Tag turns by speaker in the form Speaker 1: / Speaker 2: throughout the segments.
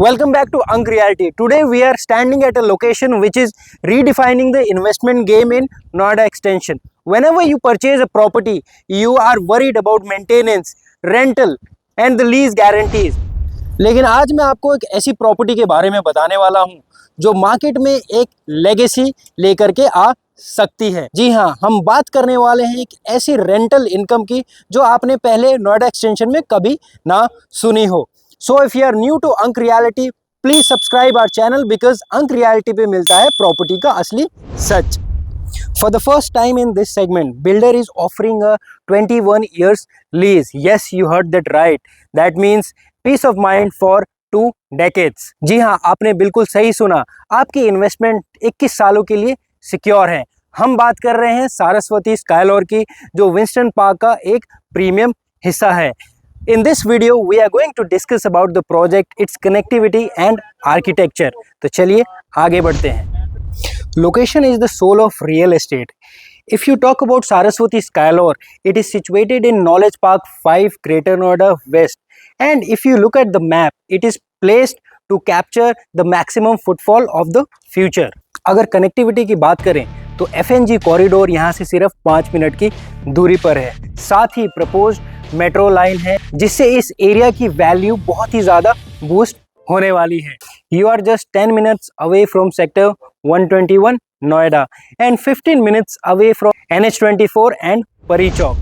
Speaker 1: Welcome back to Unk Reality. Today we are standing at a location which is redefining the investment game in Noida Extension. Whenever you purchase a property, you are worried about maintenance, rental and the lease guarantees. लेकिन आज मैं आपको एक ऐसी property के बारे में बताने वाला हूं जो मार्केट में एक लेगेसी लेकर के आ सकती है। जी हाँ, हम बात करने वाले हैं एक ऐसी रेंटल इनकम की जो आपने पहले नोएडा एक्सटेंशन में कभी ना सुनी हो। So if you are new to Unk Reality, please subscribe our channel because Unk Reality पे मिलता है प्रॉपर्टी का असली सच। For the first time in this segment, builder is offering a 21 years lease. Yes, you heard that right. That means peace of mind for 2 decades. जी हाँ, आपने बिल्कुल सही सुना। आपकी इन्वेस्टमेंट 21 सालों के लिए सिक्योर है। हम बात कर रहे हैं सारस्वती स्काईलॉर की, जो विंस्टन पार्क का एक प्रीमियम हिस्सा है। In this video, we are going to discuss about the project, its connectivity and architecture. तो चलिए आगे बढ़ते हैं। Location is the soul of real estate. If you talk about Saraswati Skylar, it is situated in Knowledge Park 5, Greater Noida West. And if you look at the map, it is placed to capture the maximum footfall of the future. अगर connectivity की बात करें तो FNG corridor यहाँ से सिर्फ 5 minute की दूरी पर है। साथ ही प्रपोज्ड मेट्रो लाइन है जिससे इस एरिया की वैल्यू बहुत ही ज़्यादा बूस्ट होने वाली है। You are just 10 minutes away from sector 121 Noida and 15 minutes away from NH24 and Pari Chowk.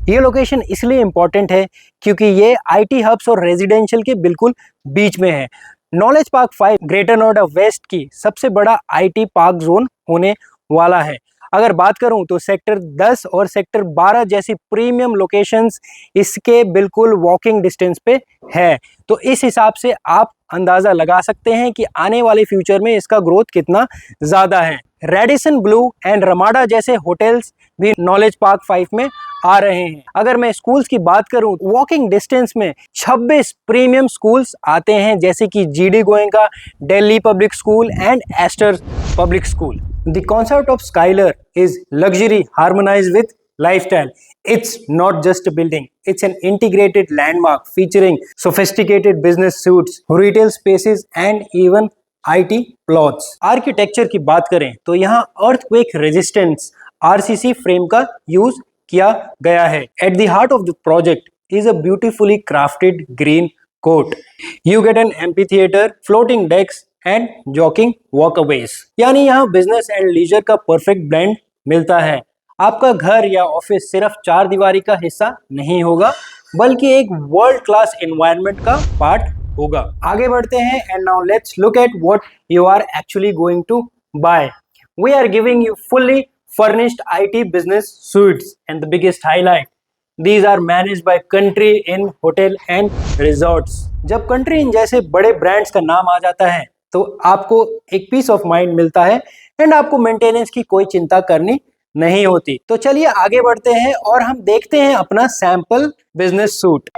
Speaker 1: ये लोकेशन इसलिए इम्पॉर्टेंट है क्योंकि ये IT हब्स और रेजिडेंशियल के बिल्कुल बीच में है। Knowledge park 5 greater Noida west की सबसे बड़ा IT पार्क जोन होने वाला है। अगर बात करूं तो सेक्टर 10 और सेक्टर 12 जैसी प्रीमियम लोकेशंस इसके बिल्कुल वॉकिंग डिस्टेंस पे है। तो इस हिसाब से आप अंदाज़ा लगा सकते हैं कि आने वाले फ्यूचर में इसका ग्रोथ कितना ज़्यादा है। रेडिसन ब्लू एंड रमाडा जैसे होटल्स भी नॉलेज पार्क 5 में आ रहे हैं। अगर मैं स्कूल्स की बात करूं, वॉकिंग डिस्टेंस में 26 प्रीमियम स्कूल्स आते हैं जैसे कि GD Goenka, Delhi public school and Aster public school. The concept of Skylar is luxury harmonized with lifestyle. It's not just a building, it's an integrated landmark featuring sophisticated business suites, retail spaces and even IT plots. Architecture की बात करें तो यहाँ earthquake resistance RCC frame का use किया गया है। At the heart of the project is a beautifully crafted green court. You get an amphitheater, floating decks and jogging walkways, यानी यहाँ बिजनेस एंड लीजर का परफेक्ट ब्लेंड मिलता है। आपका घर या ऑफिस सिर्फ 4 दीवारी का हिस्सा नहीं होगा बल्कि एक वर्ल्ड क्लास एनवायरनमेंट का पार्ट होगा। आगे बढ़ते हैं and now let's look at what you are actually going to buy. We are giving you fully furnished IT business suites and the biggest highlight, These are managed by Country Inn Hotel and Resorts. जब country in जैसे बड़े brands का नाम आ जाता है तो आपको एक पीस ऑफ माइंड मिलता है एंड आपको मेंटेनेंस की कोई चिंता करनी नहीं होती। तो चलिए आगे बढ़ते हैं और हम देखते हैं अपना sample business suit.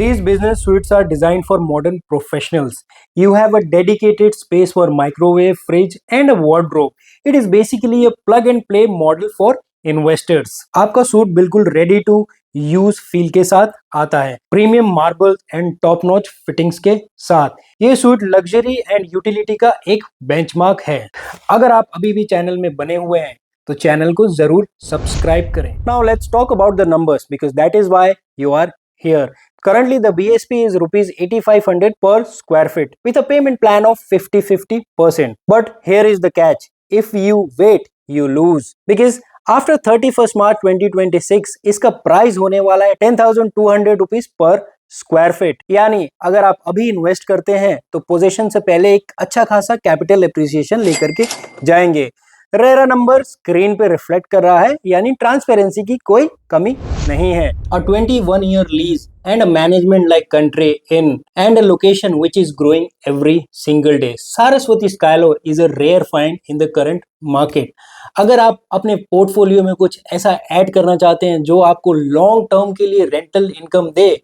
Speaker 1: These business suites are designed for modern professionals. You have a dedicated space for microwave, fridge and a wardrobe. It is basically a plug and play model for investors. आपका suit बिल्कुल ready to use feel के साथ आता है, premium marble and top notch fittings के साथ। ये suit luxury and utility का एक बेंचमार्क है। अगर आप अभी भी चैनल में बने हुए हैं तो चैनल को जरूर सब्सक्राइब करें। Now let's talk about the numbers because that is why you are here. Currently the BSP is rupees 8500 per square feet with a payment plan of 50-50%. But here is the catch. If you wait, you lose. Because after 31st मार्च 2026 इसका price होने वाला है 10,200 rupees per square feet. यानी अगर आप अभी invest करते हैं तो पोजीशन से पहले एक अच्छा खासा कैपिटल एप्रिसिएशन लेकर के जाएंगे। रेरा नंबर स्क्रीन पे रिफ्लेक्ट कर रहा है, यानी ट्रांसपेरेंसी की कोई कमी नहीं है। A 21-year lease and a management like country in and a location which is growing every single day. Saraswati Skylo is a rare find in the current market. अगर आप अपने पोर्टफोलियो में कुछ ऐसा ऐड करना चाहते हैं जो आपको लॉन्ग टर्म के लिए रेंटल इनकम दे,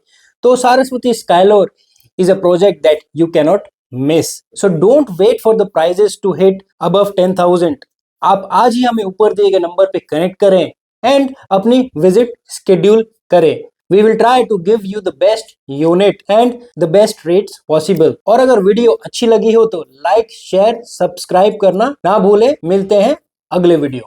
Speaker 1: तो Saraswati स्काइलोर is a project that you cannot miss. So don't wait for the prices to hit above 10,000. आप आज ही हमें ऊपर दिए गए नंबर पे कनेक्ट करें एंड अपनी विजिट शेड्यूल करें। We will try to give you the best unit and the best rates possible. और अगर वीडियो अच्छी लगी हो तो लाइक, शेयर, सब्सक्राइब करना ना भूलें। मिलते हैं अगले वीडियो।